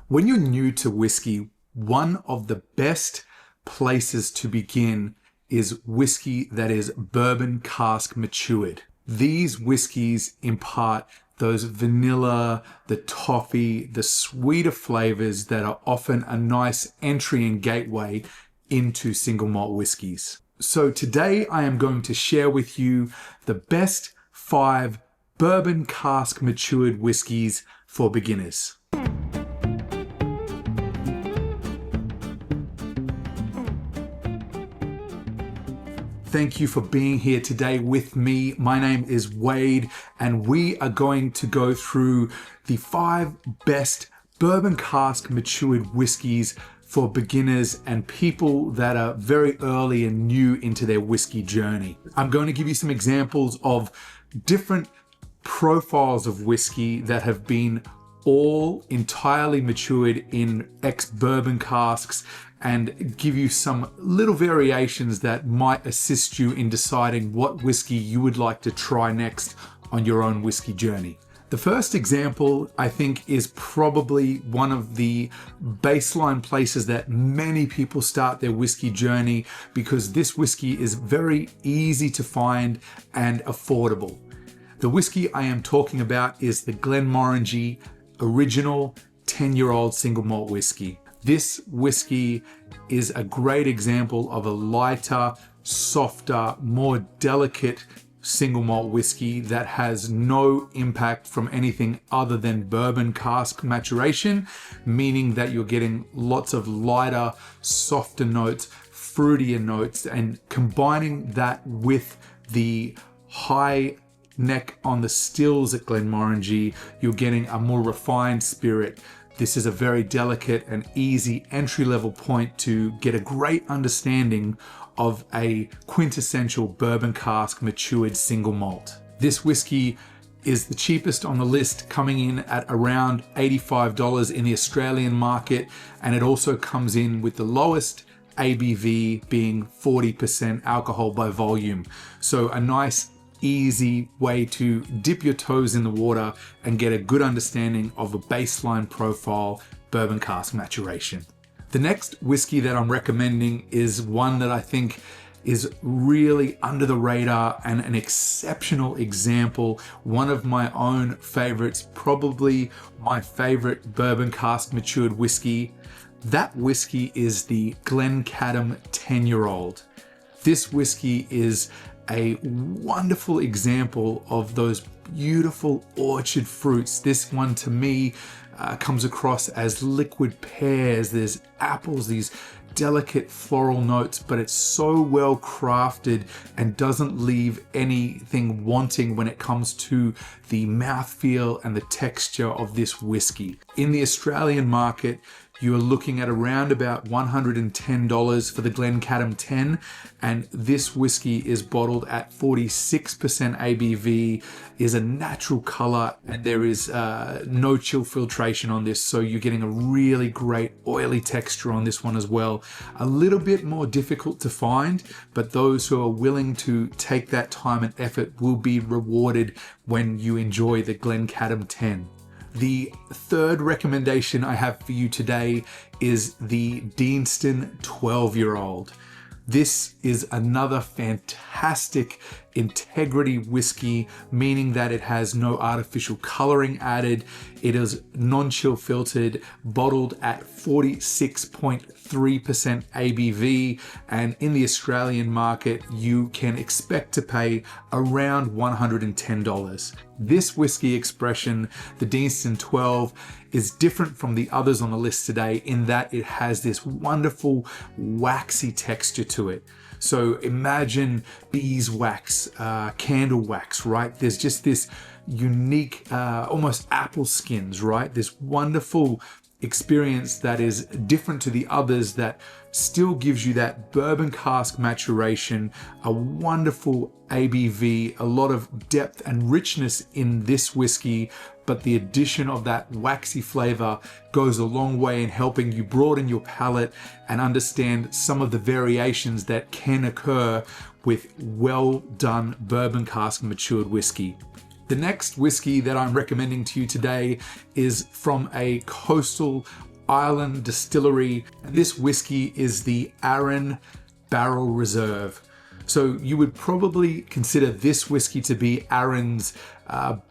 When you're new to whiskey, one of the best places to begin is whiskey that is bourbon cask matured. These whiskeys impart those vanilla, the toffee, the sweeter flavors that are often a nice entry and gateway into single malt whiskeys. So today I am going to share with you the best 5 bourbon cask matured whiskeys for beginners. Thank you for being here today with me. My name is Wade, and we are going to go through the 5 best bourbon cask matured whiskeys for beginners and people that are very early and new into their whiskey journey. I'm going to give you some examples of different profiles of whiskey that have been all entirely matured in ex-bourbon casks and give you some little variations that might assist you in deciding what whiskey you would like to try next on your own whiskey journey. The first example, I think, is probably one of the baseline places that many people start their whiskey journey because this whiskey is very easy to find and affordable. The whiskey I am talking about is the Glenmorangie original 10-year-old single malt whiskey. This whiskey is a great example of a lighter, softer, more delicate single malt whiskey that has no impact from anything other than bourbon cask maturation, meaning that you're getting lots of lighter, softer notes, fruitier notes, and combining that with the high neck on the stills at Glenmorangie, you're getting a more refined spirit. This is a very delicate and easy entry-level point to get a great understanding of a quintessential bourbon cask matured single malt. This whiskey is the cheapest on the list, coming in at around $85 in the Australian market, and it also comes in with the lowest ABV being 40% alcohol by volume. So a nice easy way to dip your toes in the water and get a good understanding of a baseline profile bourbon cask maturation. The next whiskey that I'm recommending is one that I think is really under the radar and an exceptional example. One of my own favorites, probably my favorite bourbon cask matured whiskey. That whiskey is the Glencadam 10-year-old. This whiskey is a wonderful example of those beautiful orchard fruits. This one to me comes across as liquid pears. There's apples, these delicate floral notes, but it's so well crafted and doesn't leave anything wanting when it comes to the mouthfeel and the texture of this whiskey. In the Australian market, you are looking at around about $110 for the Glencadam 10, and this whiskey is bottled at 46% ABV, is a natural color, and there is no chill filtration on this, so you're getting a really great oily texture on this one as well. A little bit more difficult to find, but those who are willing to take that time and effort will be rewarded when you enjoy the Glencadam 10. The third recommendation I have for you today is the Deanston 12-year-old. This is another fantastic integrity whiskey, meaning that it has no artificial coloring added. It is non-chill filtered, bottled at 46.3% ABV, and in the Australian market, you can expect to pay around $110. This whiskey expression, the Deanston 12, is different from the others on the list today in that it has this wonderful waxy texture to it. So imagine beeswax, candle wax, right? There's just this unique, almost apple skins, right? This wonderful experience that is different to the others that still gives you that bourbon cask maturation, a wonderful ABV, a lot of depth and richness in this whiskey, but the addition of that waxy flavor goes a long way in helping you broaden your palate and understand some of the variations that can occur with well done bourbon cask matured whiskey. The next whiskey that I'm recommending to you today is from a coastal Ireland distillery. This whiskey is the Arran Barrel Reserve. So you would probably consider this whiskey to be Arran's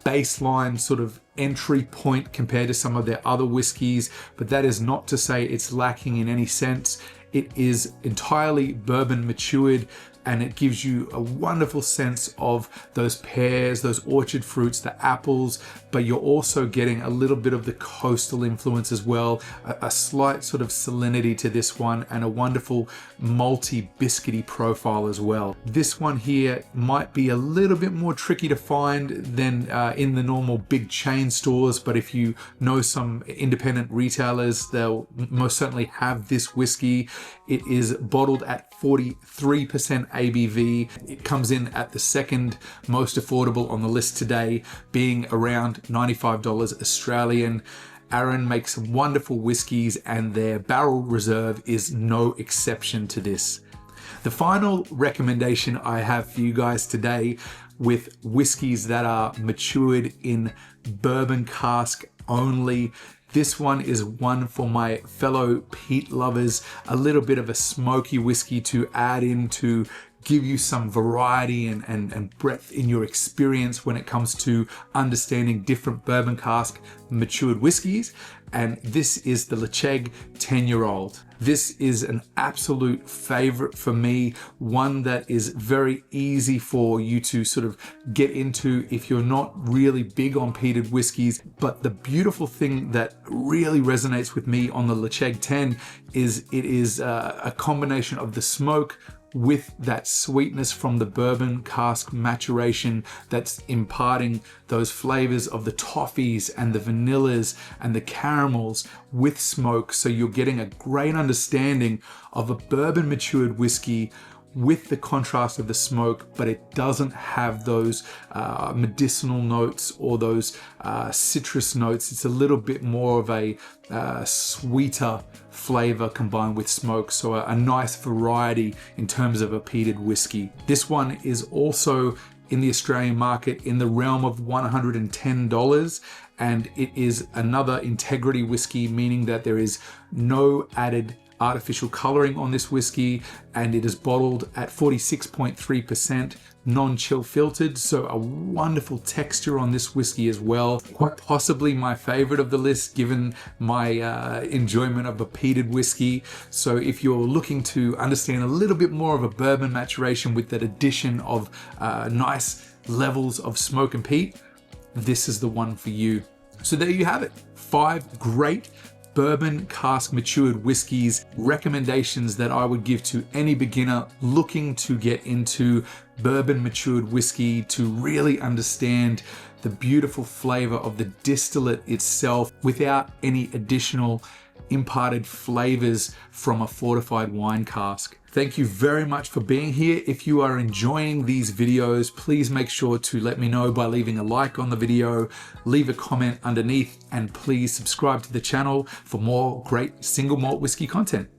baseline sort of entry point compared to some of their other whiskies, but that is not to say it's lacking in any sense. It is entirely bourbon matured, and it gives you a wonderful sense of those pears, those orchard fruits, the apples, but you're also getting a little bit of the coastal influence as well, a slight sort of salinity to this one, and a wonderful malty biscuity profile as well. This one here might be a little bit more tricky to find than in the normal big chain stores, but if you know some independent retailers, they'll most certainly have this whiskey. It is bottled at 43% ABV. It comes in at the second most affordable on the list today, being around $95 Australian. Arran makes some wonderful whiskies, and their Barrel Reserve is no exception to this. The final recommendation I have for you guys today with whiskies that are matured in bourbon cask only. This one is one for my fellow peat lovers, a little bit of a smoky whiskey to add in to give you some variety and breadth in your experience when it comes to understanding different bourbon cask matured whiskies. And this is the Ledaig 10-year-old. This is an absolute favorite for me, one that is very easy for you to sort of get into if you're not really big on peated whiskies. But the beautiful thing that really resonates with me on the Ledaig 10 is it is a combination of the smoke with that sweetness from the bourbon cask maturation that's imparting those flavors of the toffees and the vanillas and the caramels with smoke. So you're getting a great understanding of a bourbon matured whiskey with the contrast of the smoke, but it doesn't have those medicinal notes or those citrus notes. It's a little bit more of a sweeter flavor combined with smoke, so a nice variety in terms of a peated whiskey. This one is also in the Australian market in the realm of $110, and it is another integrity whiskey, meaning that there is no added artificial coloring on this whiskey, and it is bottled at 46.3% non-chill filtered, so a wonderful texture on this whiskey as well. Quite possibly my favorite of the list given my enjoyment of a peated whiskey. So if you're looking to understand a little bit more of a bourbon maturation with that addition of nice levels of smoke and peat, this is the one for you. So there you have it, 5 great bourbon cask matured whiskies recommendations that I would give to any beginner looking to get into bourbon matured whiskey, to really understand the beautiful flavor of the distillate itself without any additional imparted flavors from a fortified wine cask. Thank you very much for being here. If you are enjoying these videos, please make sure to let me know by leaving a like on the video, leave a comment underneath, and please subscribe to the channel for more great single malt whiskey content.